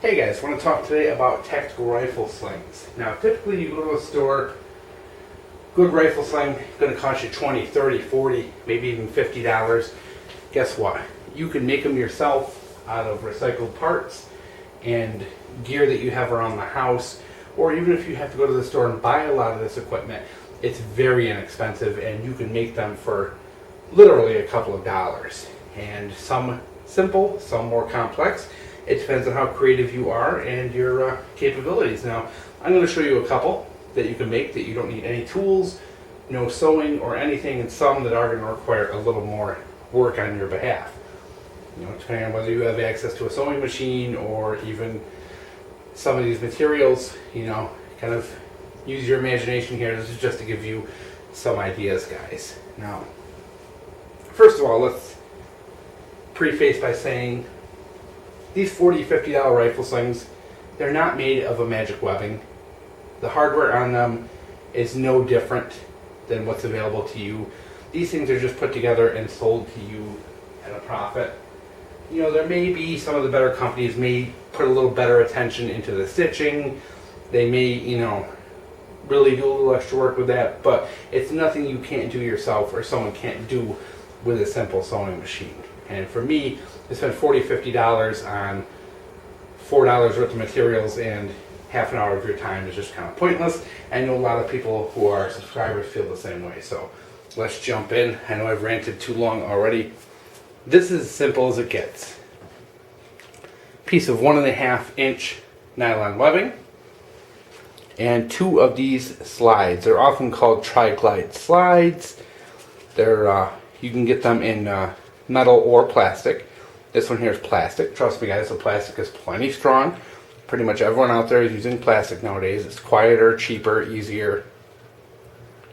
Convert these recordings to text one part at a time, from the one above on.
Hey guys, I want to talk today about tactical rifle slings. Now typically you go to a store, good rifle sling going to cost you 20, 30, 40, maybe even $50. Guess what? You can make them yourself out of recycled parts and gear that you have around the house, or even if you have to go to the store and buy a lot of this equipment, it's very inexpensive and you can make them for literally a couple of dollars. And some simple, some more complex. It depends on how creative you are and your capabilities. Now, I'm going to show you a couple that you can make that you don't need any tools, no sewing or anything, and some that are going to require a little more work on your behalf. You know, depending on whether you have access to a sewing machine or even some of these materials, you know, kind of use your imagination here. This is just to give you some ideas, guys. Now, first of all, let's preface by saying these $40, $50 rifle slings, they're not made of a magic webbing. The hardware on them is no different than what's available to you. These things are just put together and sold to you at a profit. You know, there may be some of the better companies may put a little better attention into the stitching. They may, you know, really do a little extra work with that, but it's nothing you can't do yourself or someone can't do with a simple sewing machine. And for me, to spend $40, $50 on $4 worth of materials and half an hour of your time is just kind of pointless. I know a lot of people who are subscribers feel the same way. So let's jump in. I know I've ranted too long already. This is as simple as it gets. Piece of 1.5-inch nylon webbing and 2 of these slides. They're often called tri-glide slides. They're you can get them in metal or plastic. This one here is plastic. Trust me guys, the plastic is plenty strong. Pretty much everyone out there is using plastic nowadays. It's quieter, cheaper, easier.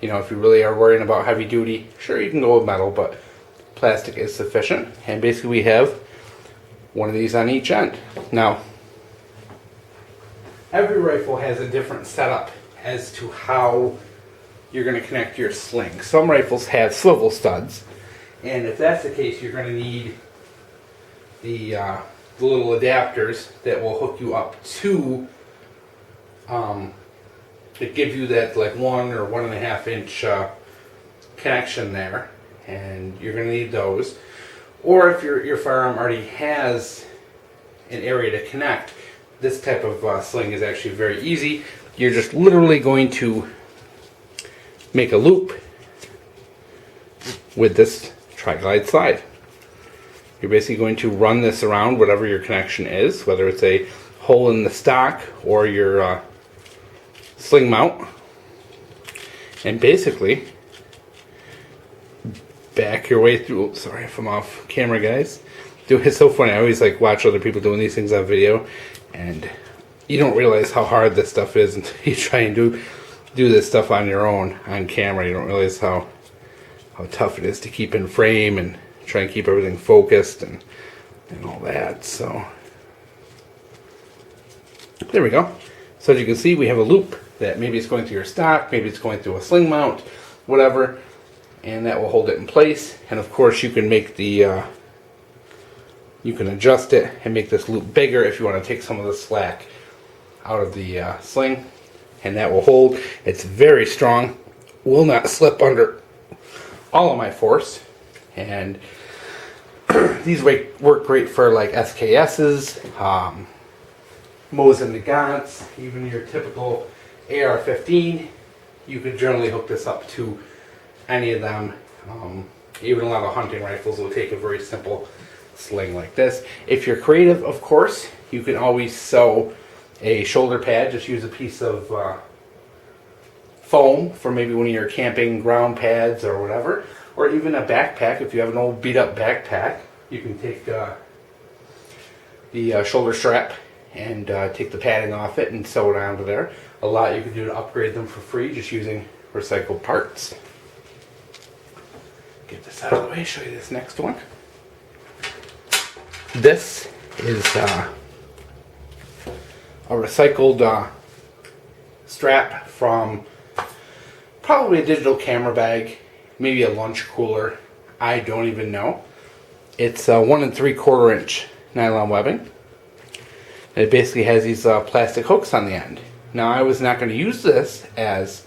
You know, if you really are worrying about heavy duty, sure you can go with metal, but plastic is sufficient. And basically we have one of these on each end. Now, every rifle has a different setup as to how you're going to connect your sling. Some rifles have swivel studs, and if that's the case, you're going to need the little adapters that will hook you up to that give you that like 1 or 1.5-inch connection there, and you're going to need those. Or if your firearm already has an area to connect, this type of sling is actually very easy. You're just literally going to make a loop with this tri-glide slide. You're basically going to run this around whatever your connection is, whether it's a hole in the stock or your sling mount, and basically back your way through. Oops, sorry if I'm off camera, guys. It's so funny. I always like watch other people doing these things on video, and you don't realize how hard this stuff is until you try and do this stuff on your own on camera. You don't realize how tough it is to keep in frame and try and keep everything focused and all that. So there we go. So as you can see, we have a loop that maybe it's going through your stock, maybe it's going through a sling mount, whatever, and that will hold it in place. And of course you can make the you can adjust it and make this loop bigger if you want to take some of the slack out of the sling, and that will hold. It's very strong, will not slip under all of my force, and these work great for like SKS's, Mosin Nagants, even your typical AR15. You could generally hook this up to any of them. Even a lot of hunting rifles will take a very simple sling like this. If you're creative, of course, you can always sew a shoulder pad. Just use a piece of foam for maybe one of your camping ground pads or whatever, or even a backpack. If you have an old beat up backpack, you can take the shoulder strap and take the padding off it and sew it onto there. A lot you can do to upgrade them for free just using recycled parts. Get this out of the way, show you this next one. This is a recycled strap from probably a digital camera bag, maybe a lunch cooler. I don't even know. It's 1 3/4 inch nylon webbing. And it basically has these plastic hooks on the end. Now I was not going to use this as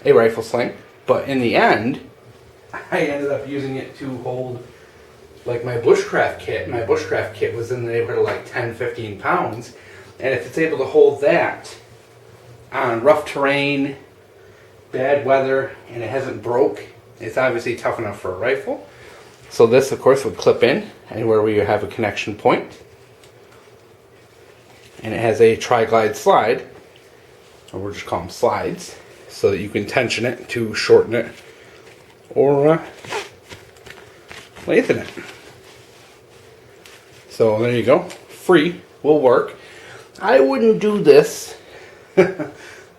a rifle sling, but in the end, I ended up using it to hold like my bushcraft kit. My bushcraft kit was in the neighborhood of like 10, 15 pounds. And if it's able to hold that on rough terrain, bad weather, and it hasn't broke, it's obviously tough enough for a rifle. So this, of course, would clip in anywhere where you have a connection point. And it has a tri-glide slide, or we'll just call them slides, so that you can tension it to shorten it or lengthen it. So there you go. Free, will work. I wouldn't do this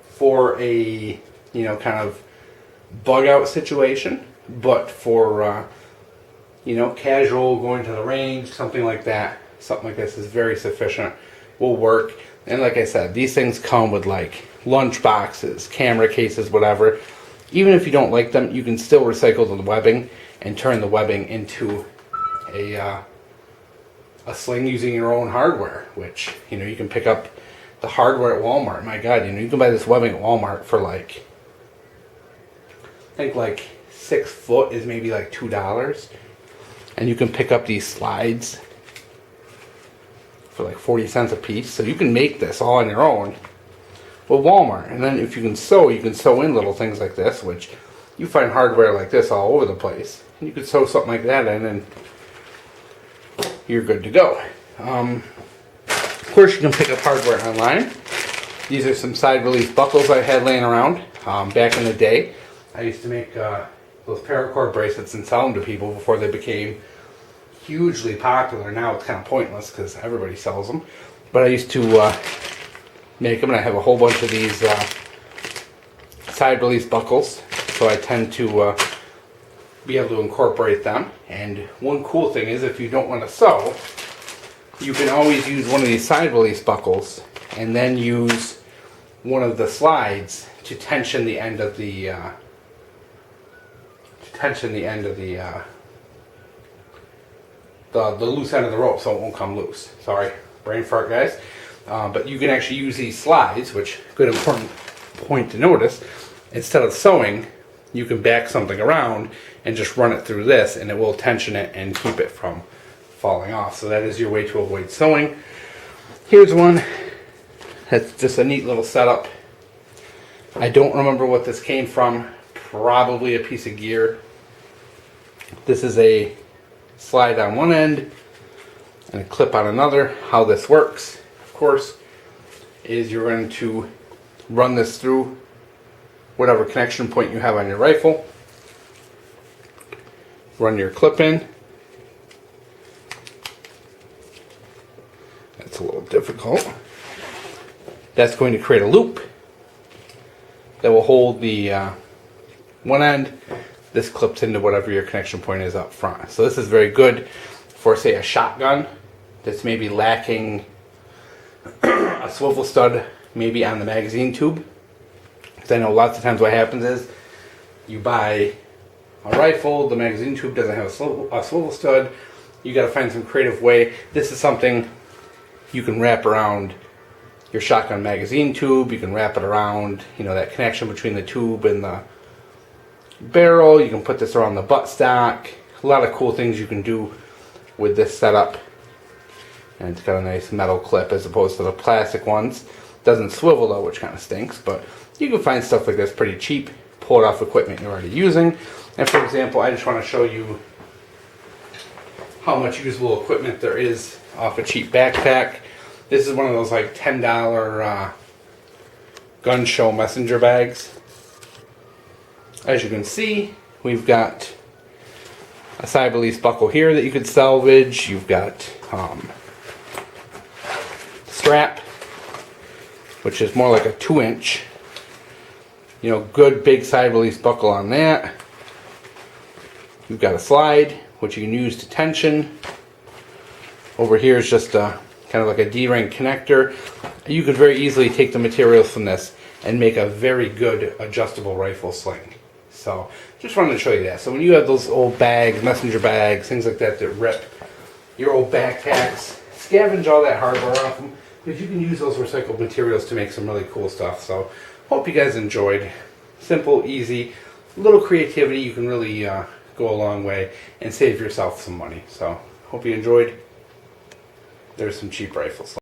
for a, kind of bug out situation, but for, casual, going to the range, something like that, something like this is very sufficient, will work. And like I said, these things come with like lunch boxes, camera cases, whatever. Even if you don't like them, you can still recycle the webbing and turn the webbing into a sling using your own hardware, which, you can pick up the hardware at Walmart. My God, you can buy this webbing at Walmart for like, I think like 6 foot is maybe like $2. And you can pick up these slides for like 40 cents a piece. So you can make this all on your own with Walmart. And then if you can sew in little things like this, which you find hardware like this all over the place. And you could sew something like that in and you're good to go. Of course, you can pick up hardware online. These are some side release buckles I had laying around back in the day. I used to make those paracord bracelets and sell them to people before they became hugely popular. Now it's kind of pointless because everybody sells them. But I used to make them, and I have a whole bunch of these side release buckles. So I tend to be able to incorporate them. And one cool thing is, if you don't want to sew, you can always use one of these side release buckles and then use one of the slides to tension the end of the the loose end of the rope, so it won't come loose. Sorry, brain fart, guys. But you can actually use these slides, which good important point to notice. Instead of sewing, you can back something around and just run it through this, and it will tension it and keep it from falling off. So that is your way to avoid sewing. Here's one that's just a neat little setup. I don't remember what this came from. Probably a piece of gear. This is a slide on one end and a clip on another. How this works, of course, is you're going to run this through whatever connection point you have on your rifle. Run your clip in. That's a little difficult. That's going to create a loop that will hold the one end. This clips into whatever your connection point is up front. So this is very good for, say, a shotgun that's maybe lacking a swivel stud maybe on the magazine tube. Because I know lots of times what happens is you buy a rifle, the magazine tube doesn't have a swivel stud. You got to find some creative way. This is something you can wrap around your shotgun magazine tube. You can wrap it around, that connection between the tube and the barrel. You can put this around the buttstock. A lot of cool things you can do with this setup. And it's got a nice metal clip as opposed to the plastic ones. Doesn't swivel though, which kind of stinks, but you can find stuff like this pretty cheap. Pull it off equipment you're already using. And for example, I just want to show you how much usable equipment there is off a cheap backpack. This is one of those like $10 gun show messenger bags. As you can see, we've got a side release buckle here that you could salvage. You've got strap, which is more like a 2-inch. Good big side release buckle on that. You've got a slide, which you can use to tension. Over here is just kind of like a D-ring connector. You could very easily take the materials from this and make a very good adjustable rifle sling. So just wanted to show you that. So when you have those old bags, messenger bags, things like that that rip, your old backpacks, scavenge all that hardware off them. because you can use those recycled materials to make some really cool stuff. So hope you guys enjoyed. Simple, easy, little creativity, you can really go a long way and save yourself some money. So hope you enjoyed. There's some cheap rifles.